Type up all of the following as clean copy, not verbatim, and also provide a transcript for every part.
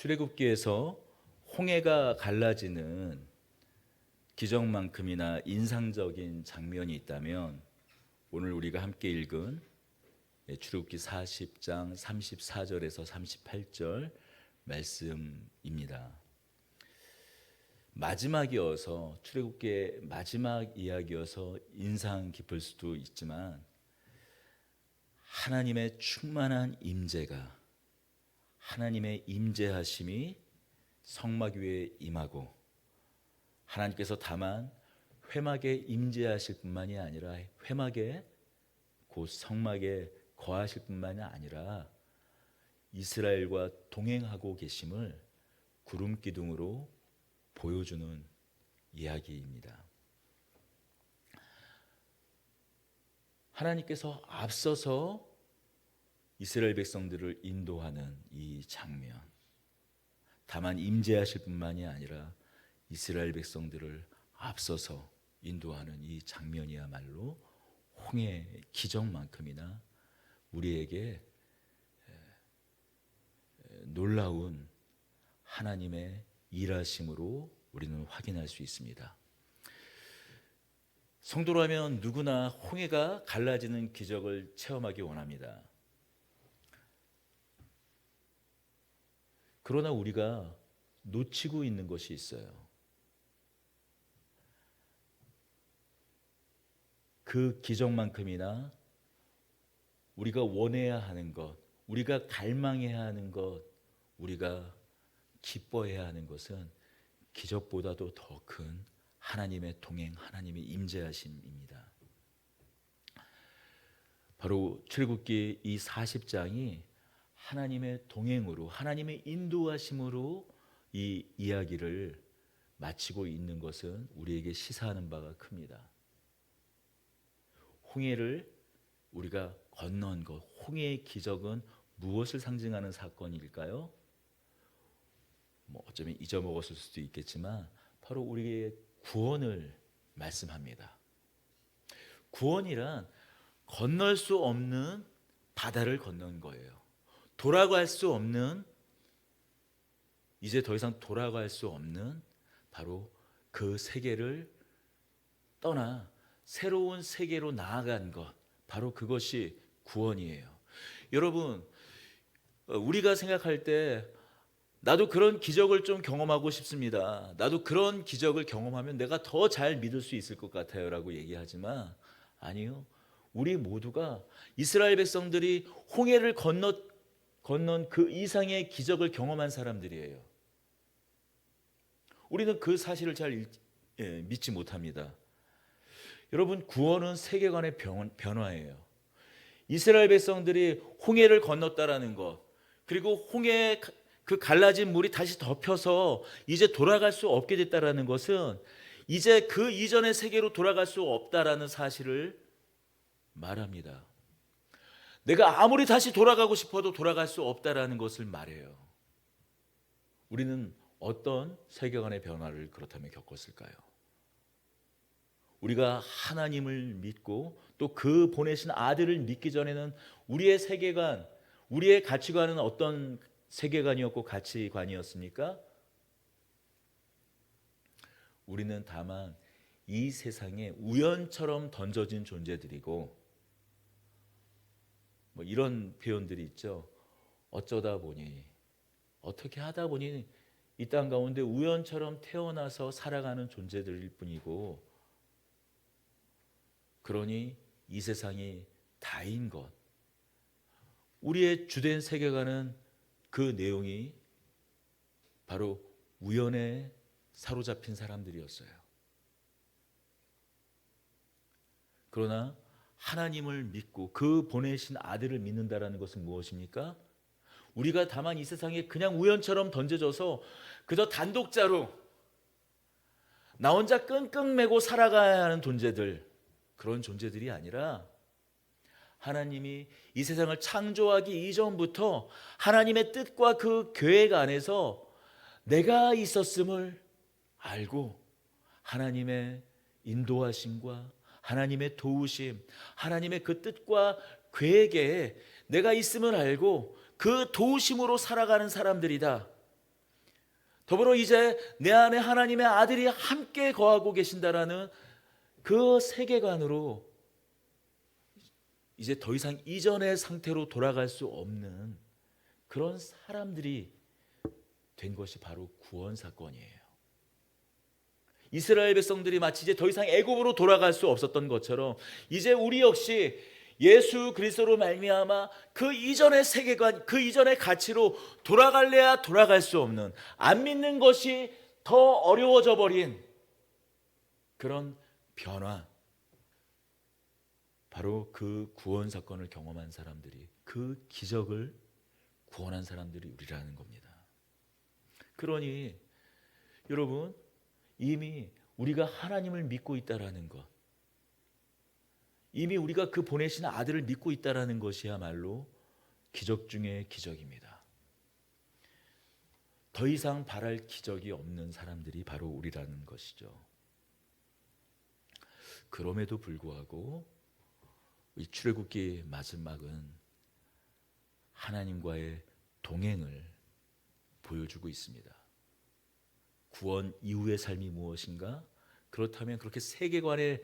출애굽기에서 홍해가 갈라지는 기적만큼이나 인상적인 장면이 있다면 오늘 우리가 함께 읽은 출애굽기 40장 34절에서 38절 말씀입니다. 마지막이어서 출애굽기의 마지막 이야기여서 인상 깊을 수도 있지만 하나님의 충만한 임재가, 하나님의 임재하심이 성막 위에 임하고 하나님께서 다만 회막에 임재하실 뿐만이 아니라 회막에 곧 성막에 거하실 뿐만이 아니라 이스라엘과 동행하고 계심을 구름 기둥으로 보여주는 이야기입니다. 하나님께서 앞서서 이스라엘 백성들을 인도하는 이 장면, 다만 임재하실 뿐만이 아니라 이스라엘 백성들을 앞서서 인도하는 이 장면이야말로 홍해의 기적만큼이나 우리에게 놀라운 하나님의 일하심으로 우리는 확인할 수 있습니다. 성도라면 누구나 홍해가 갈라지는 기적을 체험하기 원합니다. 그러나 우리가 놓치고 있는 것이 있어요. 그 기적만큼이나 우리가 원해야 하는 것, 우리가 갈망해야 하는 것, 우리가 기뻐해야 하는 것은 기적보다도 더 큰 하나님의 동행, 하나님의 임재하심입니다. 바로 출애굽기 이 40장이 하나님의 동행으로, 하나님의 인도하심으로 이 이야기를 마치고 있는 것은 우리에게 시사하는 바가 큽니다. 홍해를 우리가 건넌 것, 홍해의 기적은 무엇을 상징하는 사건일까요? 어쩌면 잊어먹었을 수도 있겠지만 바로 우리의 구원을 말씀합니다. 구원이란 건널 수 없는 바다를 건넌 거예요. 돌아갈 수 없는, 이제 더 이상 돌아갈 수 없는 바로 그 세계를 떠나 새로운 세계로 나아간 것, 바로 그것이 구원이에요. 여러분, 우리가 생각할 때 나도 그런 기적을 좀 경험하고 싶습니다. 나도 그런 기적을 경험하면 내가 더 잘 믿을 수 있을 것 같아요 라고 얘기하지만 아니요. 우리 모두가 이스라엘 백성들이 홍해를 건넌 그 이상의 기적을 경험한 사람들이에요. 우리는 그 사실을 잘 믿지 못합니다. 여러분, 구원은 세계관의 변화예요. 이스라엘 백성들이 홍해를 건넜다라는 것, 그리고 홍해의 그 갈라진 물이 다시 덮여서 이제 돌아갈 수 없게 됐다라는 것은 이제 그 이전의 세계로 돌아갈 수 없다라는 사실을 말합니다. 내가 아무리 다시 돌아가고 싶어도 돌아갈 수 없다라는 것을 말해요. 우리는 어떤 세계관의 변화를 그렇다면 겪었을까요? 우리가 하나님을 믿고 또 그 보내신 아들을 믿기 전에는 우리의 세계관, 우리의 가치관은 어떤 세계관이었고 가치관이었습니까? 우리는 다만 이 세상에 우연처럼 던져진 존재들이고, 이런 표현들이 있죠. 어쩌다 보니, 어떻게 하다 보니 이 땅 가운데 우연처럼 태어나서 살아가는 존재들일 뿐이고, 그러니 이 세상이 다인 것. 우리의 주된 세계관은 그 내용이 바로 우연에 사로잡힌 사람들이었어요. 그러나 하나님을 믿고 그 보내신 아들을 믿는다라는 것은 무엇입니까? 우리가 다만 이 세상에 그냥 우연처럼 던져져서 그저 단독자로 나 혼자 끙끙 매고 살아가야 하는 존재들, 그런 존재들이 아니라 하나님이 이 세상을 창조하기 이전부터 하나님의 뜻과 그 계획 안에서 내가 있었음을 알고 하나님의 인도하심과 하나님의 도우심, 하나님의 그 뜻과 계획에 내가 있음을 알고 그 도우심으로 살아가는 사람들이다. 더불어 이제 내 안에 하나님의 아들이 함께 거하고 계신다라는 그 세계관으로 이제 더 이상 이전의 상태로 돌아갈 수 없는 그런 사람들이 된 것이 바로 구원 사건이에요. 이스라엘 백성들이 마치 이제 더 이상 애굽으로 돌아갈 수 없었던 것처럼 이제 우리 역시 예수 그리스도로 말미암아 그 이전의 세계관, 그 이전의 가치로 돌아갈래야 돌아갈 수 없는, 안 믿는 것이 더 어려워져 버린 그런 변화, 바로 그 구원 사건을 경험한 사람들이, 그 기적을 구원한 사람들이 우리라는 겁니다. 그러니 여러분, 이미 우리가 하나님을 믿고 있다라는 것, 이미 우리가 그 보내신 아들을 믿고 있다라는 것이야말로 기적 중의 기적입니다. 더 이상 바랄 기적이 없는 사람들이 바로 우리라는 것이죠. 그럼에도 불구하고 이 출애굽기 마지막은 하나님과의 동행을 보여주고 있습니다. 구원 이후의 삶이 무엇인가? 그렇다면 그렇게 세계관의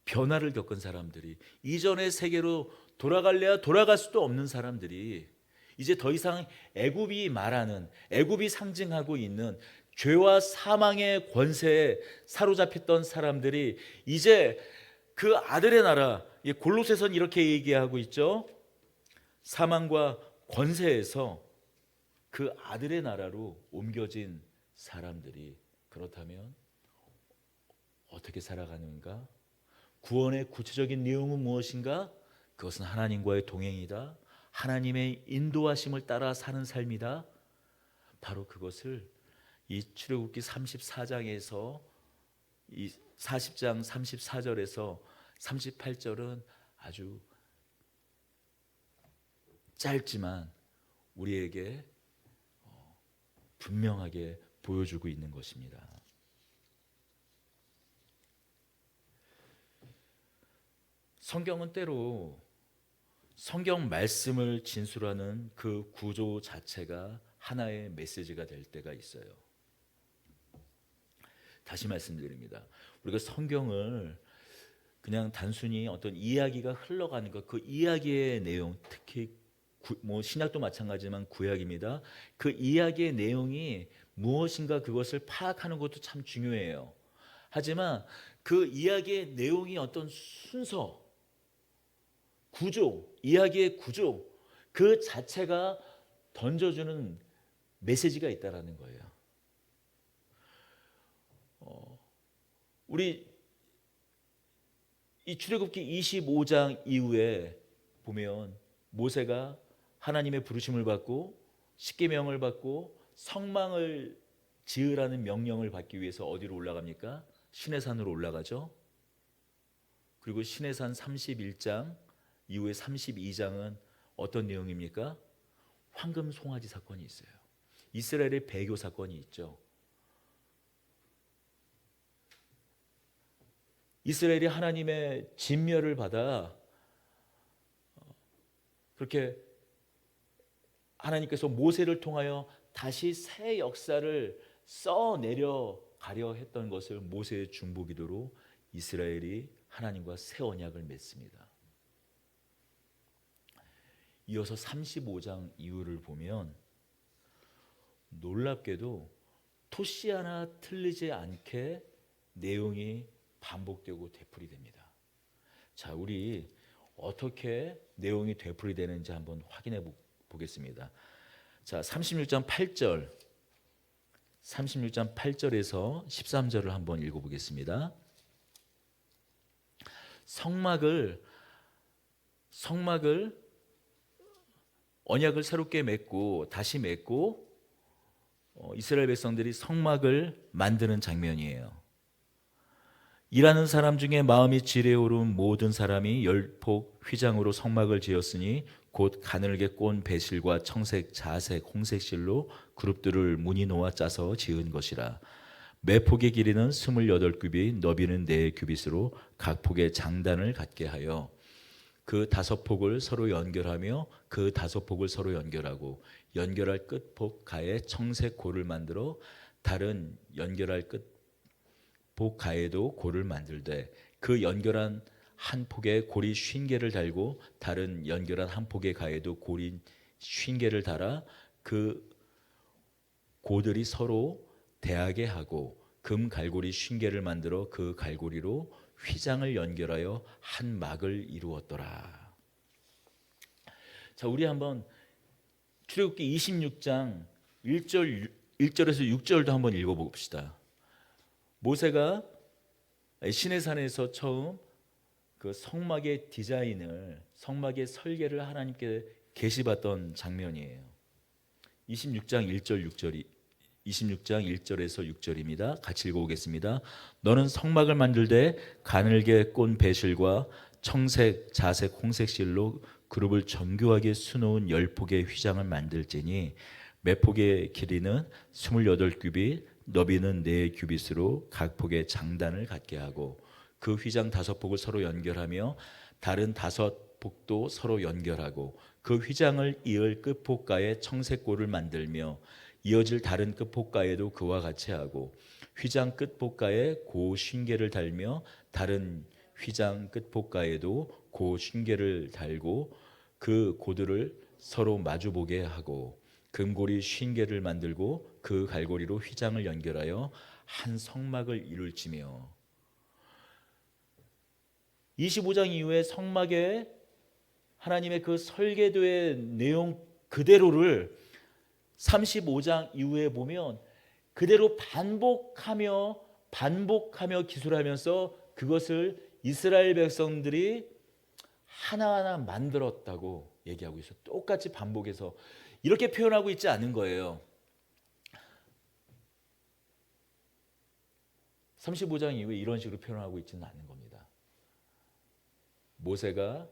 변화를 겪은 사람들이, 이전의 세계로 돌아갈래야 돌아갈 수도 없는 사람들이, 이제 더 이상 애굽이 말하는, 애굽이 상징하고 있는 죄와 사망의 권세에 사로잡혔던 사람들이 이제 그 아들의 나라, 골로새서는 이렇게 얘기하고 있죠. 사망과 권세에서 그 아들의 나라로 옮겨진 사람들이, 그렇다면 어떻게 살아가는가? 구원의 구체적인 내용은 무엇인가? 그것은 하나님과의 동행이다. 하나님의 인도하심을 따라 사는 삶이다. 바로 그것을 이 출애굽기 34장에서 이 40장 34절에서 38절은 아주 짧지만 우리에게 분명하게 보여주고 있는 것입니다. 성경은 때로 성경 말씀을 진술하는 그 구조 자체가 하나의 메시지가 될 때가 있어요. 다시 말씀드립니다. 우리가 성경을 그냥 단순히 어떤 이야기가 흘러가는 것, 그 이야기의 내용, 특히 신약도 마찬가지지만 구약입니다. 그 이야기의 내용이 무엇인가 그것을 파악하는 것도 참 중요해요. 하지만 그 이야기의 내용이 어떤 순서, 구조, 이야기의 구조, 그 자체가 던져주는 메시지가 있다라는 거예요. 우리 이 출애굽기 25장 이후에 보면 모세가 하나님의 부르심을 받고 십계명을 받고 성망을 지으라는 명령을 받기 위해서 어디로 올라갑니까? 시내산으로 올라가죠. 그리고 시내산 31장 이후에 32장은 어떤 내용입니까? 황금 송아지 사건이 있어요. 이스라엘의 배교 사건이 있죠. 이스라엘이 하나님의 진멸을 받아 그렇게 하나님께서 모세를 통하여 다시 새 역사를 써내려 가려 했던 것을 모세의 중보기도로 이스라엘이 하나님과 새 언약을 맺습니다. 이어서 35장 이후를 보면 놀랍게도 토시 하나 틀리지 않게 내용이 반복되고 되풀이됩니다. 자, 우리 어떻게 내용이 되풀이되는지 한번 확인해 보겠습니다. 자, 36장 8절, 36장 8절에서 13절을 한번 읽어보겠습니다. 성막을 언약을 새롭게 맺고 다시 맺고 이스라엘 백성들이 성막을 만드는 장면이에요. 일하는 사람 중에 마음이 지레오른 모든 사람이 열폭 휘장으로 성막을 지었으니 곧 가늘게 꼰 배실과 청색, 자색, 홍색 실로 그룹들을 무늬 놓아 짜서 지은 것이라. 매 폭의 길이는 28규빗, 너비는 4규빗으로 각 폭의 장단을 갖게 하여 그 다섯 폭을 서로 연결하며 그 다섯 폭을 서로 연결하고 연결할 끝폭 가에 청색 골을 만들어 다른 연결할 끝폭 가에도 골을 만들되 그 연결한 한 폭에 골이 50개를 달고 다른 연결한 한 폭의 가에도 골이 50개를 달아 그 고들이 서로 대하게 하고 금 갈고리 50개를 만들어 그 갈고리로 휘장을 연결하여 한 막을 이루었더라. 자, 우리 한번 출애굽기 26장 1절에서 6절도 한번 읽어봅시다. 모세가 시내산에서 처음 그 성막의 디자인을, 성막의 설계를 하나님께 계시받던 장면이에요. 26장 1절 6절이 26장 1절에서 6절입니다. 같이 읽어보겠습니다. 너는 성막을 만들되 가늘게 꼰 배실과 청색, 자색, 홍색 실로 그룹을 정교하게 수놓은 10폭의 휘장을 만들지니 매 폭의 길이는 28규빗, 너비는 4규빗으로 각 폭의 장단을 갖게 하고 그 휘장 5폭을 서로 연결하며 다른 5폭도 서로 연결하고 그 휘장을 이을 끝폭가에 청색골을 만들며 이어질 다른 끝폭가에도 그와 같이 하고 휘장 끝폭가에 고 50개를 달며 다른 휘장 끝폭가에도 고 50개를 달고 그 고들을 서로 마주보게 하고 금고리 50개를 만들고 그 갈고리로 휘장을 연결하여 한 성막을 이룰지며 25장 이후에 성막에 하나님의 그 설계도의 내용 그대로를 35장 이후에 보면 그대로 반복하며 기술하면서 그것을 이스라엘 백성들이 하나하나 만들었다고 얘기하고 있어요. 똑같이 반복해서 이렇게 표현하고 있지 않은 거예요. 35장 이후에 이런 식으로 표현하고 있지는 않은 겁니다. 모세가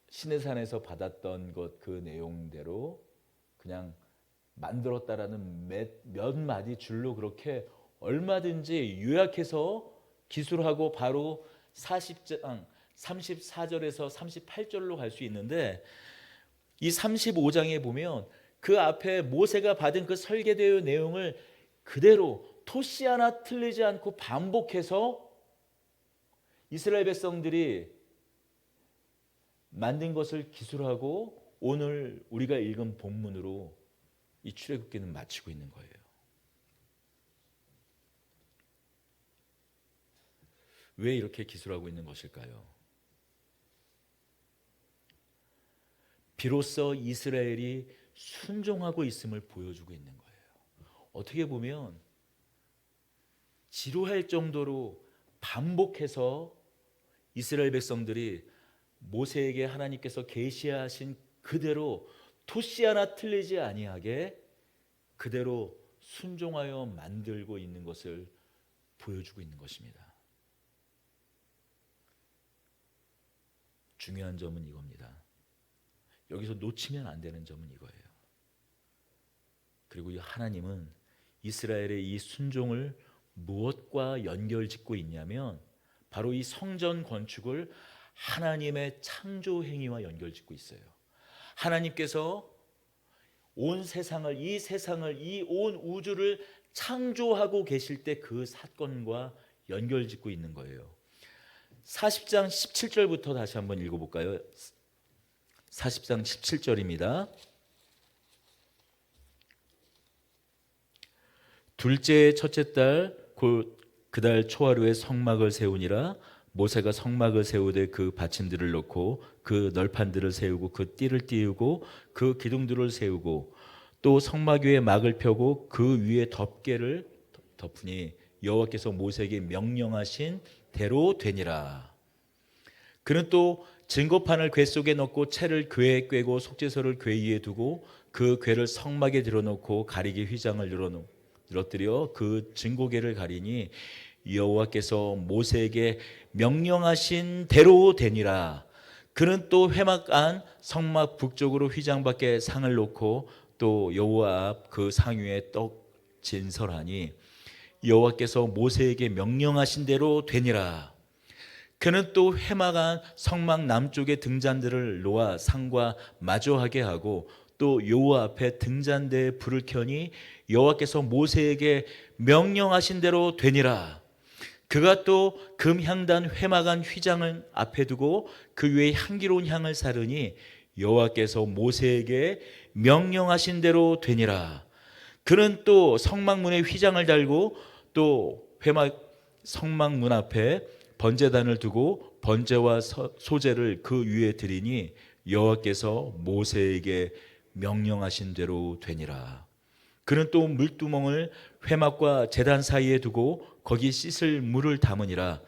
시내산에서 받았던 것 그 내용대로 그냥 만들었다라는 몇 마디 줄로 그렇게 얼마든지 요약해서 기술하고 바로 40장 34절에서 38절로 갈 수 있는데 이 35장에 보면 그 앞에 모세가 받은 그 설계대의 내용을 그대로 토시 하나 틀리지 않고 반복해서 이스라엘 백성들이 만든 것을 기술하고 오늘 우리가 읽은 본문으로 이 출애굽기는 마치고 있는 거예요. 왜 이렇게 기술하고 있는 것일까요? 비로소 이스라엘이 순종하고 있음을 보여주고 있는 거예요. 어떻게 보면 지루할 정도로 반복해서 이스라엘 백성들이 모세에게 하나님께서 계시하신 그대로 토시 하나 틀리지 아니하게 그대로 순종하여 만들고 있는 것을 보여주고 있는 것입니다. 중요한 점은 이겁니다. 여기서 놓치면 안 되는 점은 이거예요. 그리고 하나님은 이스라엘의 이 순종을 무엇과 연결짓고 있냐면 바로 이 성전 건축을 하나님의 창조 행위와 연결짓고 있어요. 하나님께서 온 세상을, 이 온 우주를 창조하고 계실 때 그 사건과 연결짓고 있는 거예요. 40장 17절부터 다시 한번 읽어볼까요? 40장 17절입니다. 둘째 첫째 달 곧 그달 초하루에 성막을 세우니라. 모세가 성막을 세우되 그 받침들을 놓고 그 널판들을 세우고 그 띠를 띄우고 그 기둥들을 세우고 또 성막 위에 막을 펴고 그 위에 덮개를 덮으니 여호와께서 모세에게 명령하신 대로 되니라. 그는 또 증거판을 궤 속에 넣고 채를 궤에 꿰고 속죄소를 궤 위에 두고 그 궤를 성막에 들어놓고 가리개 휘장을 늘어뜨려 그 증거궤를 가리니 여호와께서 모세에게 명령하신 대로 되니라. 그는 또 회막 안 성막 북쪽으로 휘장 밖에 상을 놓고 또 여호와 앞 그 상 위에 떡 진설하니 여호와께서 모세에게 명령하신 대로 되니라. 그는 또 회막한 성막 남쪽의 등잔들을 놓아 상과 마주하게 하고 또 여호와 앞에 등잔대에 불을 켜니 여호와께서 모세에게 명령하신 대로 되니라. 그가 또 금향단 회막한 휘장을 앞에 두고 그 위에 향기로운 향을 사르니 여호와께서 모세에게 명령하신 대로 되니라. 그는 또 성막문에 휘장을 달고 또 회막 성막문 앞에 번제단을 두고 번제와 소제를 그 위에 드리니 여호와께서 모세에게 명령하신 대로 되니라. 그는 또 물두멍을 회막과 제단 사이에 두고 거기 씻을 물을 담으니라.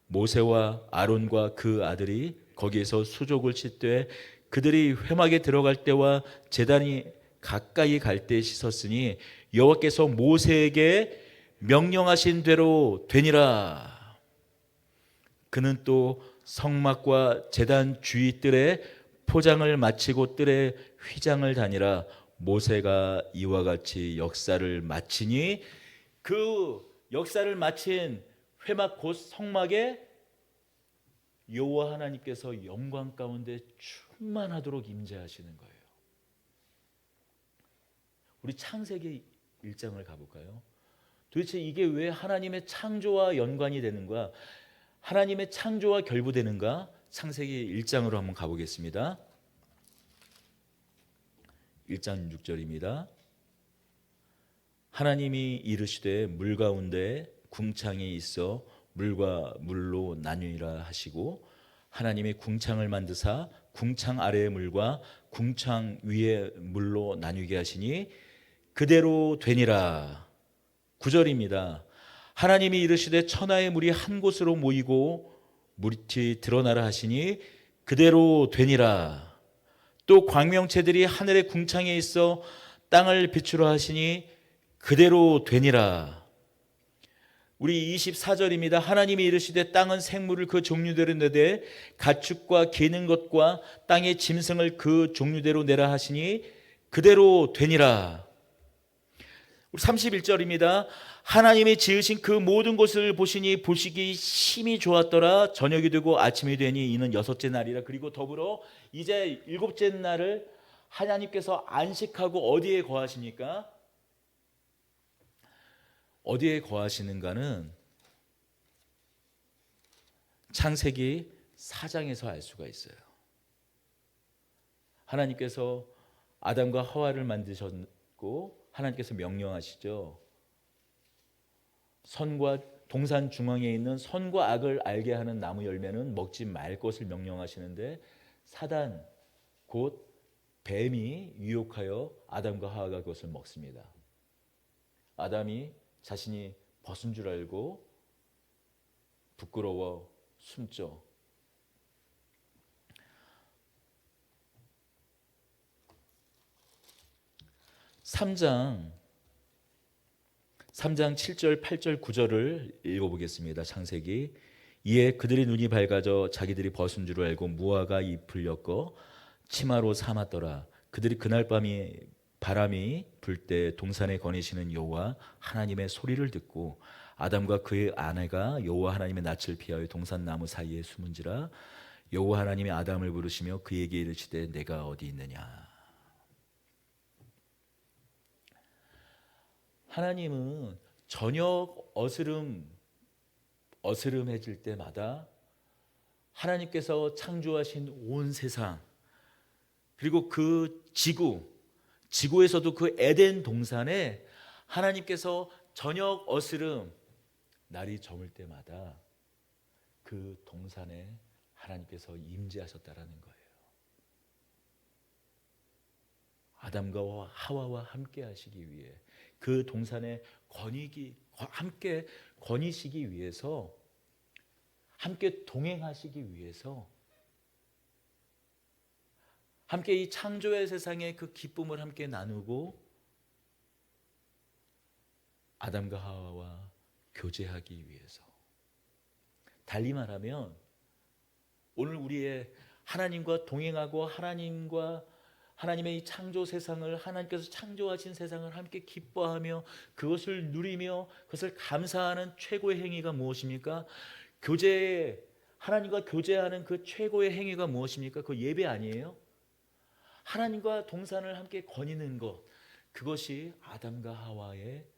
모세와 아론과 그 아들이 거기에서 수족을 씻되 그들이 회막에 들어갈 때와 제단이 가까이 갈 때 씻었으니 여호와께서 모세에게 명령하신 대로 되니라. 그는 또 성막과 제단 주위 뜰에 포장을 마치고 뜰에 휘장을 다니라. 모세가 이와 같이 역사를 마치니 그 역사를 마친 회막 곧 성막에 여호와 하나님께서 영광 가운데 충만하도록 임재하시는 거예요. 우리 창세기 1장을 가볼까요? 도대체 이게 왜 하나님의 창조와 연관이 되는가? 하나님의 창조와 결부되는가? 창세기 1장으로 한번 가보겠습니다. 1장 6절입니다. 하나님이 이르시되 물 가운데 궁창이 있어 물과 물로 나뉘라 하시고 하나님이 궁창을 만드사 궁창 아래의 물과 궁창 위의 물로 나뉘게 하시니 그대로 되니라. 9절입니다. 하나님이 이르시되 천하의 물이 한 곳으로 모이고 물이 드러나라 하시니 그대로 되니라. 또 광명체들이 하늘의 궁창에 있어 땅을 비추라 하시니 그대로 되니라. 우리 24절입니다. 하나님이 이르시되 땅은 생물을 그 종류대로 내되 가축과 기는 것과 땅의 짐승을 그 종류대로 내라 하시니 그대로 되니라. 31절입니다. 하나님이 지으신 그 모든 것을 보시니 보시기 심히 좋았더라. 저녁이 되고 아침이 되니 이는 여섯째 날이라. 그리고 더불어 이제 일곱째 날을 하나님께서 안식하고 어디에 거하십니까? 어디에 거하시는가는 창세기 4장에서 알 수가 있어요. 하나님께서 아담과 하와를 만드셨고 하나님께서 명령하시죠. 선과 동산 중앙에 있는 선과 악을 알게 하는 나무 열매는 먹지 말 것을 명령하시는데 사단 곧 뱀이 유혹하여 아담과 하와가 그것을 먹습니다. 아담이 자신이 벗은 줄 알고 부끄러워 숨죠. (3장 7절 8절 9절을 읽어보겠습니다. 창세기. 이에 그들의 눈이 밝아져 자기들이 벗은 줄 알고 무화과 잎을 엮어 치마로 삼았더라. 그들이 그날 밤이 바람이 불 때 동산에 거니시는 여호와 하나님의 소리를 듣고 아담과 그의 아내가 여호와 하나님의 낯을 피하여 동산 나무 사이에 숨은지라. 여호와 하나님이 아담을 부르시며 그에게 이르시되 내가 어디 있느냐. 하나님은 저녁 어스름해질 때마다 하나님께서 창조하신 온 세상 그리고 그 지구에서도 그 에덴 동산에 하나님께서 저녁 어스름 날이 저물 때마다 그 동산에 하나님께서 임재하셨다라는 거예요. 아담과 하와와 함께 하시기 위해 그 동산에 함께 거니시기 위해서 함께 동행하시기 위해서 함께 이 창조의 세상의 그 기쁨을 함께 나누고 아담과 하와와 교제하기 위해서. 달리 말하면 오늘 우리의 하나님과 동행하고 하나님의 이 창조 세상을 하나님께서 창조하신 세상을 함께 기뻐하며 그것을 누리며 그것을 감사하는 최고의 행위가 무엇입니까? 교제의 하나님과 교제하는 그 최고의 행위가 무엇입니까? 그 예배 아니에요? 하나님과 동산을 함께 거니는 것, 그것이 아담과 하와의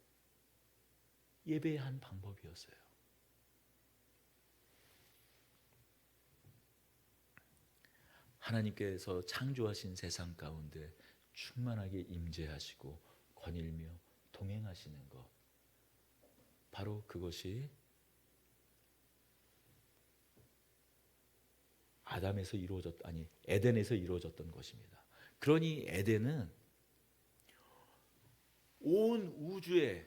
예배한 방법이었어요. 하나님께서 창조하신 세상 가운데 충만하게 임재하시고 거닐며 동행하시는 것, 바로 그것이 에덴에서 이루어졌던 것입니다. 그러니 에덴은 온 우주의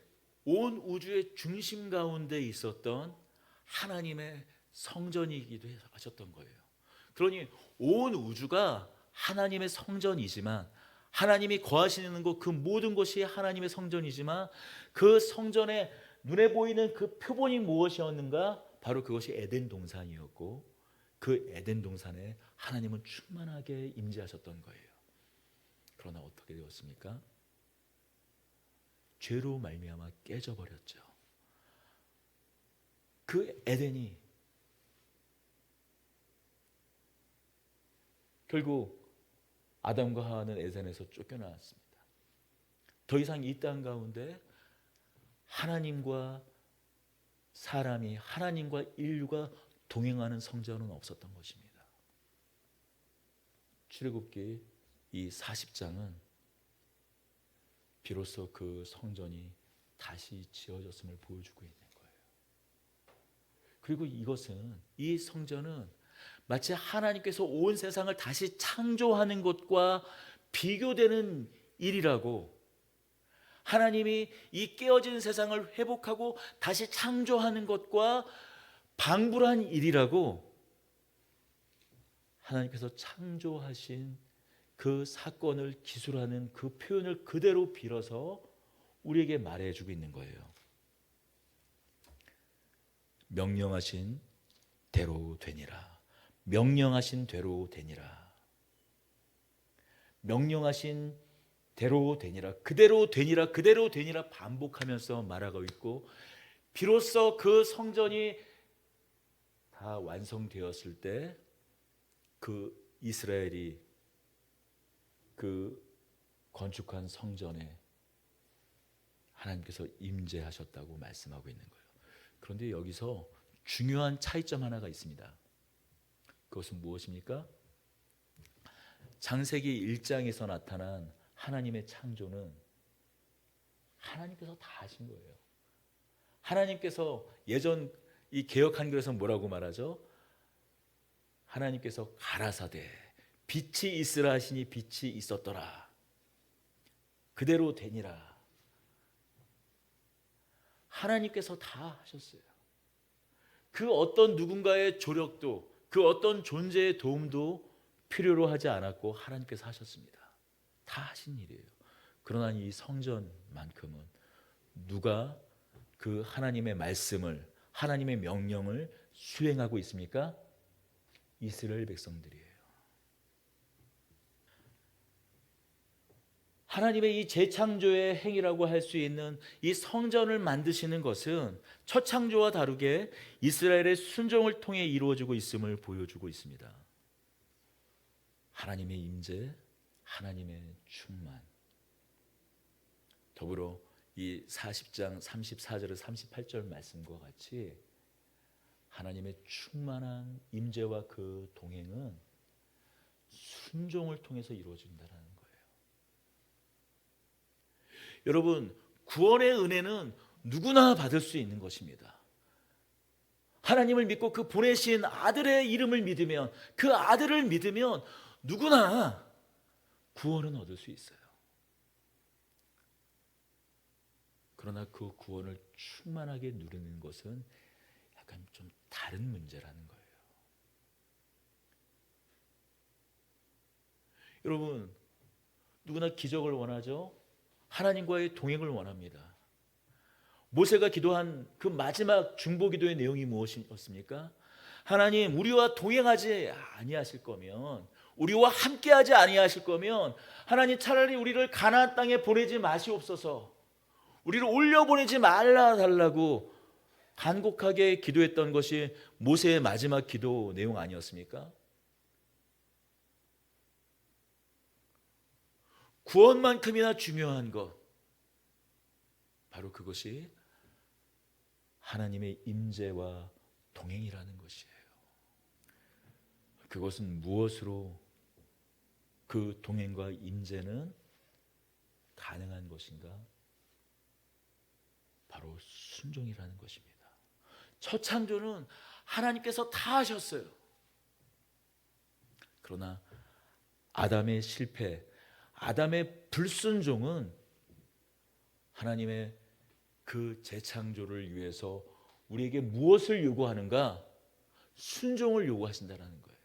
중심 가운데 있었던 하나님의 성전이기도 하셨던 거예요. 그러니 온 우주가 하나님의 성전이지만, 하나님이 거하시는 곳 그 모든 곳이 하나님의 성전이지만, 그 성전에 눈에 보이는 그 표본이 무엇이었는가? 바로 그것이 에덴 동산이었고, 그 에덴 동산에 하나님은 충만하게 임재하셨던 거예요. 그러나 어떻게 되었습니까? 죄로 말미암아 깨져버렸죠. 그 에덴이 결국 아담과 하와는 에덴에서 쫓겨나왔습니다. 더 이상 이 땅 가운데 하나님과 사람이, 하나님과 인류가 동행하는 성전은 없었던 것입니다. 출애굽기 이 40장은 비로소 그 성전이 다시 지어졌음을 보여주고 있는 거예요. 그리고 이 성전은 마치 하나님께서 온 세상을 다시 창조하는 것과 비교되는 일이라고, 하나님이 이 깨어진 세상을 회복하고 다시 창조하는 것과 방불한 일이라고, 하나님께서 창조하신 그 사건을 기술하는 그 표현을 그대로 빌어서 우리에게 말해주고 있는 거예요. 명령하신 대로 되니라. 명령하신 대로 되니라. 명령하신 대로 되니라. 그대로 되니라. 그대로 되니라 반복하면서 말하고 있고, 비로소 그 성전이 다 완성되었을 때 그 이스라엘이 그 건축한 성전에 하나님께서 임재하셨다고 말씀하고 있는 거예요. 그런데 여기서 중요한 차이점 하나가 있습니다. 그것은 무엇입니까? 창세기 1장에서 나타난 하나님의 창조는 하나님께서 다 하신 거예요. 하나님께서 예전 이 개역 한글에서 뭐라고 말하죠? 하나님께서 가라사대 빛이 있으라 하시니 빛이 있었더라. 그대로 되니라. 하나님께서 다 하셨어요. 그 어떤 누군가의 조력도, 그 어떤 존재의 도움도 필요로 하지 않았고 하나님께서 하셨습니다. 다 하신 일이에요. 그러나 이 성전만큼은 누가 그 하나님의 말씀을, 하나님의 명령을 수행하고 있습니까? 이스라엘 백성들이에요. 하나님의 이 재창조의 행위라고 할 수 있는 이 성전을 만드시는 것은 첫 창조와 다르게 이스라엘의 순종을 통해 이루어지고 있음을 보여주고 있습니다. 하나님의 임재, 하나님의 충만, 더불어 이 40장 34절에서 38절 말씀과 같이 하나님의 충만한 임재와 그 동행은 순종을 통해서 이루어진다는 거예요. 여러분, 구원의 은혜는 누구나 받을 수 있는 것입니다. 하나님을 믿고 그 보내신 아들의 이름을 믿으면, 그 아들을 믿으면 누구나 구원은 얻을 수 있어요. 그러나 그 구원을 충만하게 누리는 것은 약간 좀 다른 문제라는 거예요. 여러분, 누구나 기적을 원하죠? 하나님과의 동행을 원합니다. 모세가 기도한 그 마지막 중보 기도의 내용이 무엇이었습니까? 하나님, 우리와 동행하지 아니하실 거면, 우리와 함께하지 아니하실 거면 하나님 차라리 우리를 가나안 땅에 보내지 마시옵소서, 우리를 올려보내지 말라 달라고 간곡하게 기도했던 것이 모세의 마지막 기도 내용 아니었습니까? 구원만큼이나 중요한 것, 바로 그것이 하나님의 임재와 동행이라는 것이에요. 그것은 무엇으로 그 동행과 임재는 가능한 것인가? 바로 순종이라는 것입니다. 첫 창조는 하나님께서 다 하셨어요. 그러나 아담의 실패, 아담의 불순종은 하나님의 그 재창조를 위해서 우리에게 무엇을 요구하는가? 순종을 요구하신다는 거예요.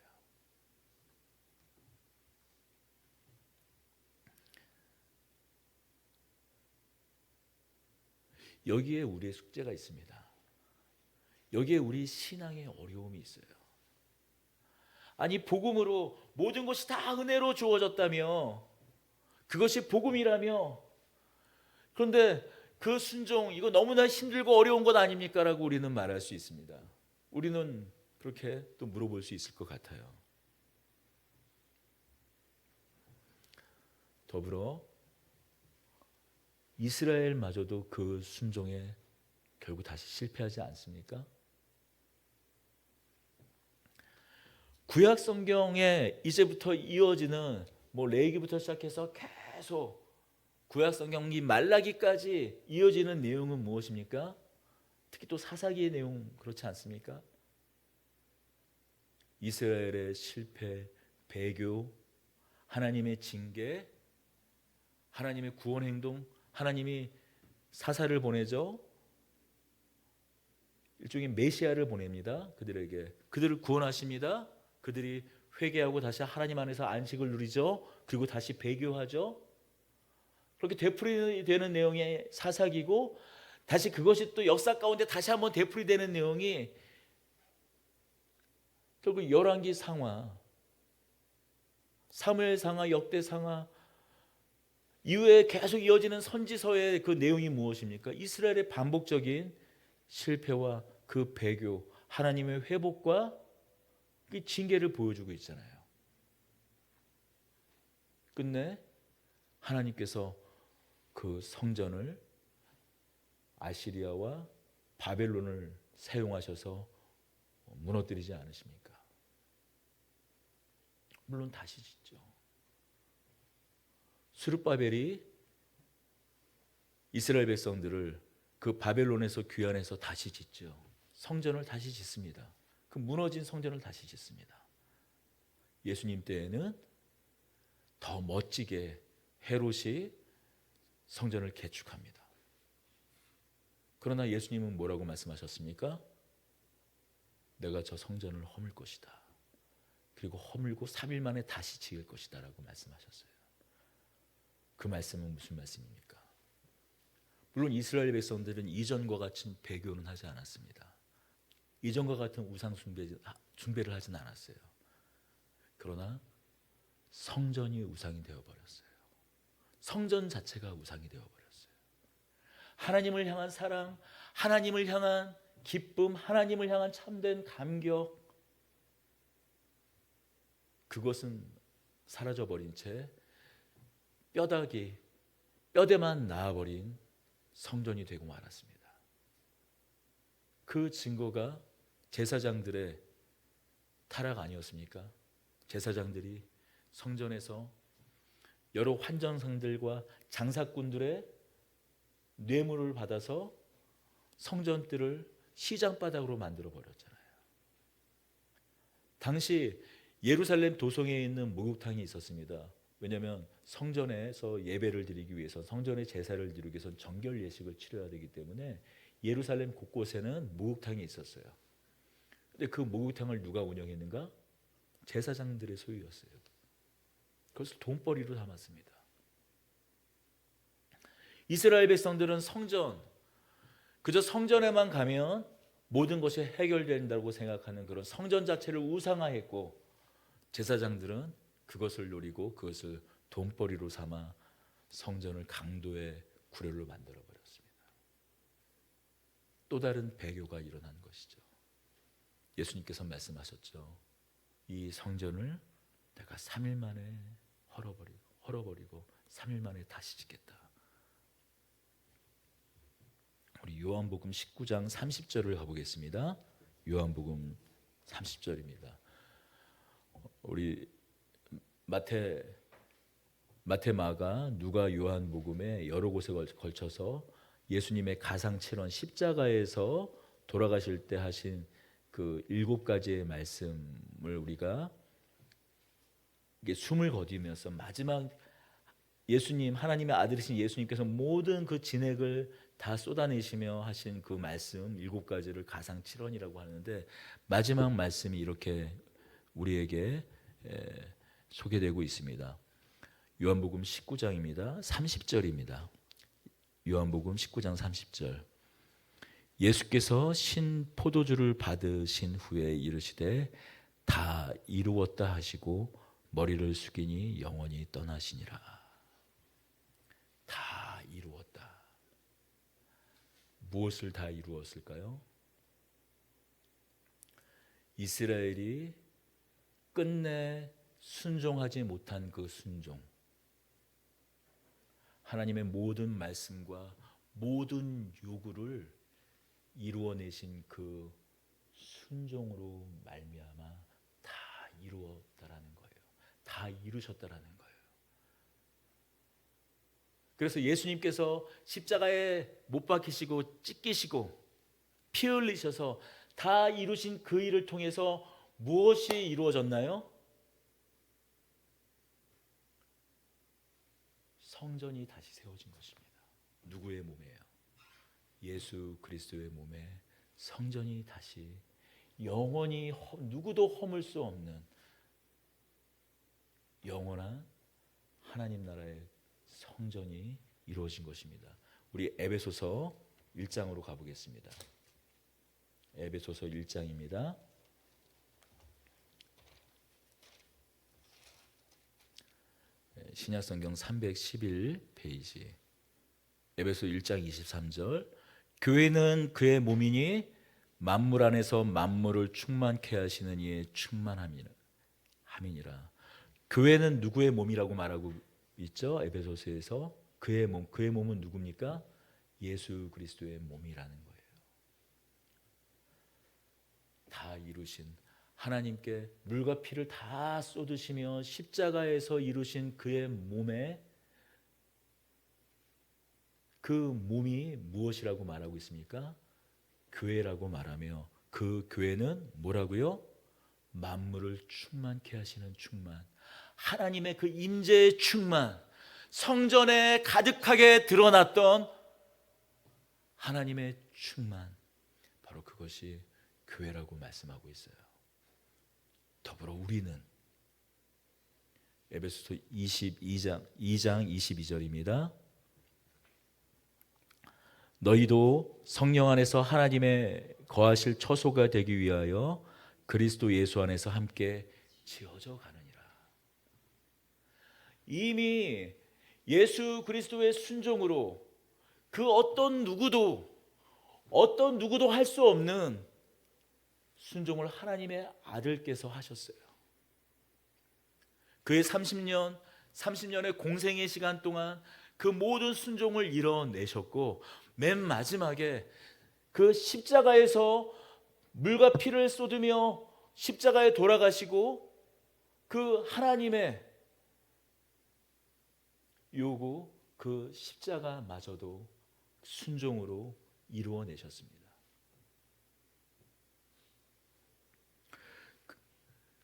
여기에 우리의 숙제가 있습니다. 여기에 우리 신앙의 어려움이 있어요. 아니, 복음으로 모든 것이 다 은혜로 주어졌다며, 그것이 복음이라며, 그런데 그 순종, 이거 너무나 힘들고 어려운 것 아닙니까? 라고 우리는 말할 수 있습니다. 우리는 그렇게 또 물어볼 수 있을 것 같아요. 더불어 이스라엘마저도 그 순종에 결국 다시 실패하지 않습니까? 구약 성경에 이제부터 이어지는 레위기부터 시작해서 계속 구약 성경이 말라기까지 이어지는 내용은 무엇입니까? 특히 또 사사기의 내용 그렇지 않습니까? 이스라엘의 실패, 배교, 하나님의 징계, 하나님의 구원 행동, 하나님이 사사를 보내죠. 일종의 메시아를 보냅니다. 그들에게. 그들을 구원하십니다. 그들이 회개하고 다시 하나님 안에서 안식을 누리죠. 그리고 다시 배교하죠. 그렇게 되풀이되는 내용이 사사기고, 다시 그것이 또 역사 가운데 다시 한번 되풀이되는 내용이 결국 열왕기 상하, 사무엘 상하, 역대 상하 이후에 계속 이어지는 선지서의 그 내용이 무엇입니까? 이스라엘의 반복적인 실패와 그 배교, 하나님의 회복과 그 징계를 보여주고 있잖아요. 끝내 하나님께서 그 성전을 아시리아와 바벨론을 사용하셔서 무너뜨리지 않으십니까? 물론 다시 짓죠. 스룹바벨이 이스라엘 백성들을 그 바벨론에서 귀환해서 다시 짓죠. 성전을 다시 짓습니다. 그 무너진 성전을 다시 짓습니다. 예수님 때에는 더 멋지게 헤롯이 성전을 개축합니다. 그러나 예수님은 뭐라고 말씀하셨습니까? 내가 저 성전을 허물 것이다. 그리고 허물고 3일 만에 다시 지을 것이다 라고 말씀하셨어요. 그 말씀은 무슨 말씀입니까? 물론 이스라엘 백성들은 이전과 같은 배교는 하지 않았습니다. 이전과 같은 우상 숭배를 하진 않았어요. 그러나 성전이 우상이 되어버렸어요. 성전 자체가 우상이 되어버렸어요. 하나님을 향한 사랑, 하나님을 향한 기쁨, 하나님을 향한 참된 감격, 그것은 사라져버린 채 뼈대만 나아버린 성전이 되고 말았습니다. 그 증거가 제사장들의 타락 아니었습니까? 제사장들이 성전에서 여러 환전상들과 장사꾼들의 뇌물을 받아서 성전들을 시장바닥으로 만들어 버렸잖아요. 당시 예루살렘 도성에 있는 목욕탕이 있었습니다. 왜냐하면 성전에서 예배를 드리기 위해서, 성전의 제사를 드리기 위해서 정결 예식을 치러야 되기 때문에 예루살렘 곳곳에는 목욕탕이 있었어요. 근데 그 목욕탕을 누가 운영했는가? 제사장들의 소유였어요. 그것을 돈벌이로 삼았습니다. 이스라엘 백성들은 그저 성전에만 가면 모든 것이 해결된다고 생각하는 그런 성전 자체를 우상화했고, 제사장들은 그것을 노리고 그것을 돈벌이로 삼아 성전을 강도의 구례로 만들어 버렸습니다. 또 다른 배교가 일어난 것이죠. 예수님께서 말씀하셨죠. 이 성전을 내가 3일 만에 헐어버리고 3일 만에 다시 짓겠다. 우리 요한복음 19장 30절을 가보겠습니다. 요한복음 30절입니다. 우리 마태, 마가, 누가, 요한복음에 여러 곳에 걸쳐서 예수님의 가상칠언 십자가에서 돌아가실 때 하신 그 7가지의 말씀을 우리가 이게 숨을 거두면서 마지막 예수님, 하나님의 아들이신 예수님께서 모든 그 진액을 다 쏟아내시며 하신 그 말씀 7가지를 가상칠언이라고 하는데, 마지막 말씀이 이렇게 우리에게 소개되고 있습니다. 요한복음 19장입니다. 30절입니다. 요한복음 19장 30절. 예수께서 신 포도주를 받으신 후에 이르시되 다 이루었다 하시고 머리를 숙이니 영원히 떠나시니라. 다 이루었다. 무엇을 다 이루었을까요? 이스라엘이 끝내 순종하지 못한 그 순종, 하나님의 모든 말씀과 모든 요구를 이루어내신 그 순종으로 말미암아 다 이루었다라는 거예요. 다 이루셨다라는 거예요. 그래서 예수님께서 십자가에 못 박히시고 찢기시고 피 흘리셔서 다 이루신 그 일을 통해서 무엇이 이루어졌나요? 성전이 다시 세워진 것입니다. 누구의 몸이에요? 예수 그리스도의 몸에 성전이 다시 영원히 누구도 허물 수 없는 영원한 하나님 나라의 성전이 이루어진 것입니다. 우리 에베소서 1장으로 가보겠습니다. 에베소서 1장입니다. 신약성경 311페이지, 에베소 1장 23절. 교회는 그의 몸이니 만물 안에서 만물을 충만케 하시는 이의 충만함이니라. 교회는 누구의 몸이라고 말하고 있죠? 에베소서에서 그의 몸, 그의 몸은 누굽니까? 예수 그리스도의 몸이라는 거예요. 다 이루신 하나님께 물과 피를 다 쏟으시며 십자가에서 이루신 그의 몸에, 그 몸이 무엇이라고 말하고 있습니까? 교회라고 말하며, 그 교회는 뭐라고요? 만물을 충만케 하시는 충만, 하나님의 그 임재의 충만, 성전에 가득하게 드러났던 하나님의 충만, 바로 그것이 교회라고 말씀하고 있어요. 더불어 우리는 에베소서 2장 22절입니다. 너희도 성령 안에서 하나님의 거하실 처소가 되기 위하여 그리스도 예수 안에서 함께 지어져 가느니라. 이미 예수 그리스도의 순종으로 그 어떤 누구도 할 수 없는 순종을 하나님의 아들께서 하셨어요. 그의 30년의 공생의 시간 동안 그 모든 순종을 이뤄내셨고, 맨 마지막에 그 십자가에서 물과 피를 쏟으며 십자가에 돌아가시고 그 하나님의 요구, 그 십자가마저도 순종으로 이루어내셨습니다.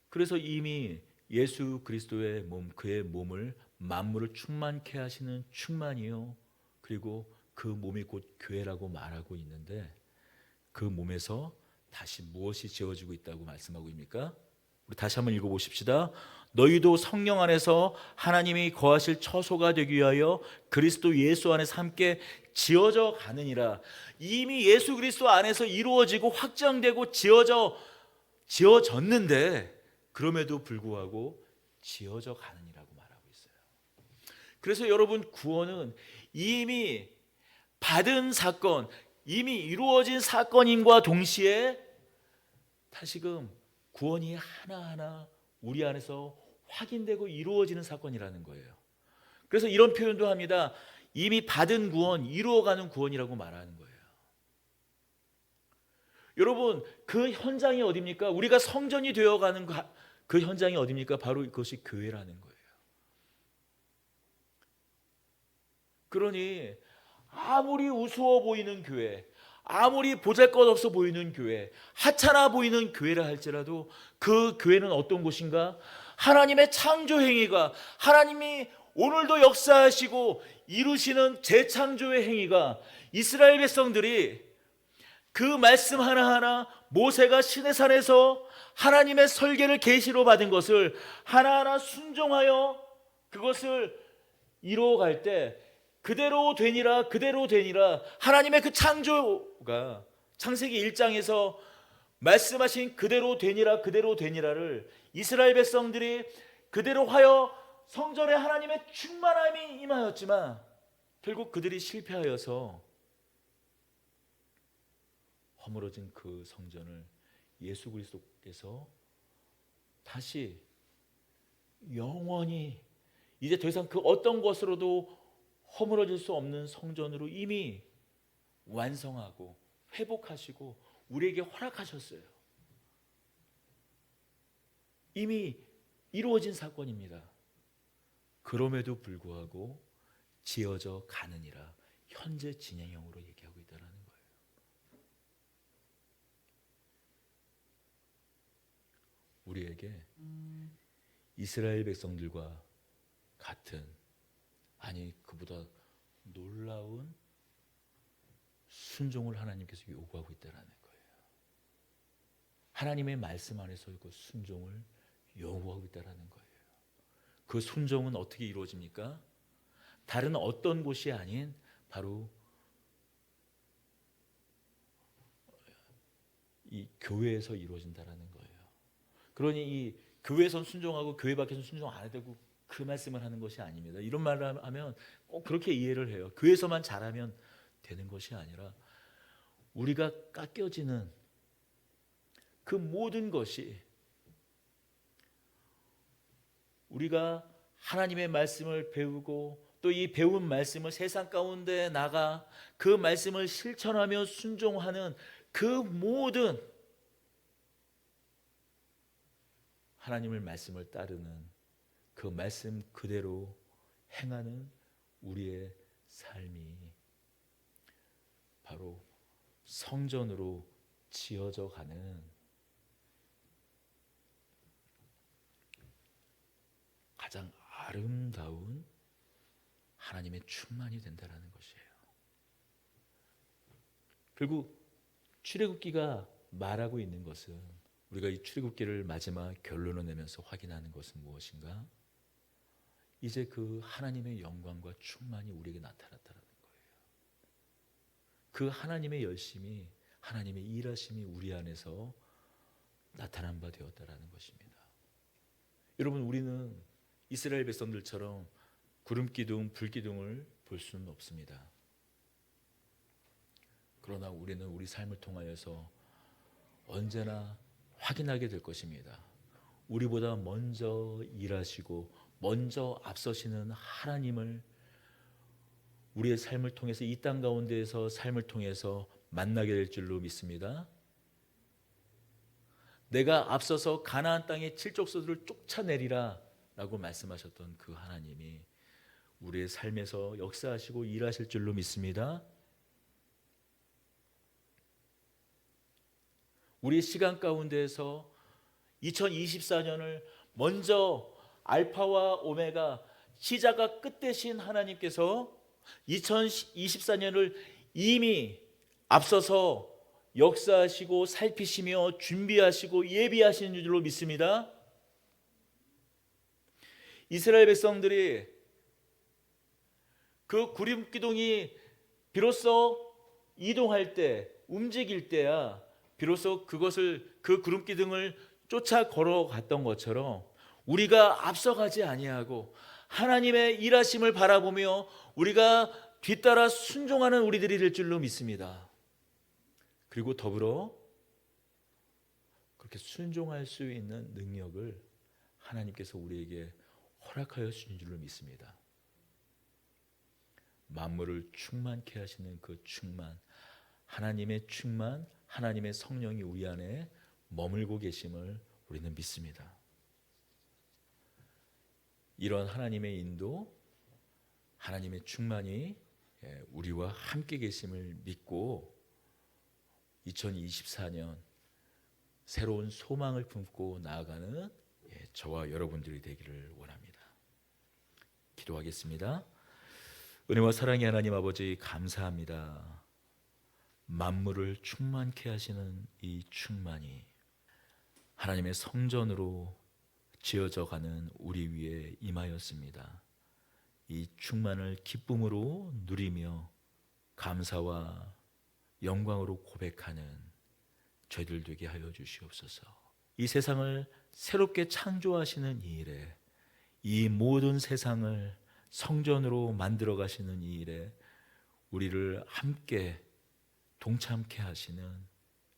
그래서 이미 예수 그리스도의 몸, 그의 몸을 만물을 충만케 하시는 충만이요, 그리고 그 몸이 곧 교회라고 말하고 있는데, 그 몸에서 다시 무엇이 지어지고 있다고 말씀하고 있습니까? 우리 다시 한번 읽어보십시다. 너희도 성령 안에서 하나님이 거하실 처소가 되기 위하여 그리스도 예수 안에서 함께 지어져 가느니라. 이미 예수 그리스도 안에서 이루어지고 확장되고 지어졌는데, 그럼에도 불구하고 지어져 가느니라고 말하고 있어요. 그래서 여러분, 구원은 이미 받은 사건, 이미 이루어진 사건임과 동시에 다시금 구원이 하나하나 우리 안에서 확인되고 이루어지는 사건이라는 거예요. 그래서 이런 표현도 합니다. 이미 받은 구원, 이루어가는 구원이라고 말하는 거예요. 여러분, 그 현장이 어디입니까? 우리가 성전이 되어가는 그 현장이 어디입니까? 바로 그것이 교회라는 거예요. 그러니 아무리 우스워 보이는 교회, 아무리 보잘것없어 보이는 교회, 하찮아 보이는 교회라 할지라도 그 교회는 어떤 곳인가? 하나님의 창조 행위가, 하나님이 오늘도 역사하시고 이루시는 재창조의 행위가, 이스라엘 백성들이 그 말씀 하나하나, 모세가 시내산에서 하나님의 설계를 계시로 받은 것을 하나하나 순종하여 그것을 이루어갈 때 그대로 되니라, 그대로 되니라, 하나님의 그 창조가 창세기 1장에서 말씀하신 그대로 되니라, 그대로 되니라를 이스라엘 백성들이 그대로 하여 성전에 하나님의 충만함이 임하였지만 결국 그들이 실패하여서 허물어진 그 성전을 예수 그리스도께서 다시 영원히 이제 더 이상 그 어떤 것으로도 허물어질 수 없는 성전으로 이미 완성하고 회복하시고 우리에게 허락하셨어요. 이미 이루어진 사건입니다. 그럼에도 불구하고 지어져 가느니라, 현재 진행형으로 얘기하고 있다는 거예요. 우리에게 이스라엘 백성들과 같은, 아니 그보다 놀라운 순종을 하나님께서 요구하고 있다는 거예요. 하나님의 말씀 안에서 그 순종을 요구하고 있다는 거예요. 그 순종은 어떻게 이루어집니까? 다른 어떤 곳이 아닌 바로 이 교회에서 이루어진다는 거예요. 그러니 이 교회에선 순종하고 교회 밖에서는 순종 안 해도 되고 그 말씀을 하는 것이 아닙니다. 이런 말을 하면 꼭 그렇게 이해를 해요. 교회에서만 잘하면 되는 것이 아니라 우리가 깎여지는 그 모든 것이, 우리가 하나님의 말씀을 배우고 또 이 배운 말씀을 세상 가운데 나가 그 말씀을 실천하며 순종하는 그 모든 하나님의 말씀을 따르는 그 말씀 그대로 행하는 우리의 삶이 바로 성전으로 지어져 가는 가장 아름다운 하나님의 충만이 된다는 것이에요. 결국 출애굽기가 말하고 있는 것은, 우리가 이 출애굽기를 마지막 결론을 내면서 확인하는 것은 무엇인가? 이제 그 하나님의 영광과 충만이 우리에게 나타났다는 거예요. 그 하나님의 열심이, 하나님의 일하심이 우리 안에서 나타난 바 되었다는 것입니다. 여러분, 우리는 이스라엘 백성들처럼 구름기둥, 불기둥을 볼 수는 없습니다. 그러나 우리는 우리 삶을 통하여서 언제나 확인하게 될 것입니다. 우리보다 먼저 일하시고 먼저 앞서시는 하나님을 우리의 삶을 통해서, 이 땅 가운데에서 삶을 통해서 만나게 될 줄로 믿습니다. 내가 앞서서 가나안 땅의 칠족소들을 쫓아내리라 라고 말씀하셨던 그 하나님이 우리의 삶에서 역사하시고 일하실 줄로 믿습니다. 우리의 시간 가운데에서 2024년을 먼저 알파와 오메가, 시작과 끝 되신 하나님께서 2024년을 이미 앞서서 역사하시고 살피시며 준비하시고 예비하시는 줄로 믿습니다. 이스라엘 백성들이 그 구름기둥이 비로소 이동할 때, 움직일 때야 비로소 그것을, 그 구름기둥을 쫓아 걸어갔던 것처럼 우리가 앞서가지 아니하고 하나님의 일하심을 바라보며 우리가 뒤따라 순종하는 우리들이 될 줄로 믿습니다. 그리고 더불어 그렇게 순종할 수 있는 능력을 하나님께서 우리에게 허락하여 주신 줄로 믿습니다. 만물을 충만케 하시는 그 충만, 하나님의 충만, 하나님의 성령이 우리 안에 머물고 계심을 우리는 믿습니다. 이런 하나님의 인도, 하나님의 충만이 우리와 함께 계심을 믿고 2024년 새로운 소망을 품고 나아가는 저와 여러분들이 되기를 원합니다. 기도하겠습니다. 은혜와 사랑의 하나님 아버지, 감사합니다. 만물을 충만케 하시는 이 충만이 하나님의 성전으로 지어져 가는 우리 위에 임하였습니다. 이 충만을 기쁨으로 누리며 감사와 영광으로 고백하는 저희들 되게 하여 주시옵소서. 이 세상을 새롭게 창조하시는 이 일에, 이 모든 세상을 성전으로 만들어 가시는 이 일에 우리를 함께 동참케 하시는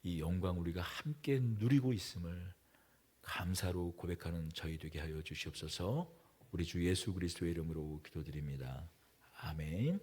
이 영광 우리가 함께 누리고 있음을 감사로 고백하는 저희 되게 하여 주시옵소서. 우리 주 예수 그리스도의 이름으로 기도드립니다. 아멘.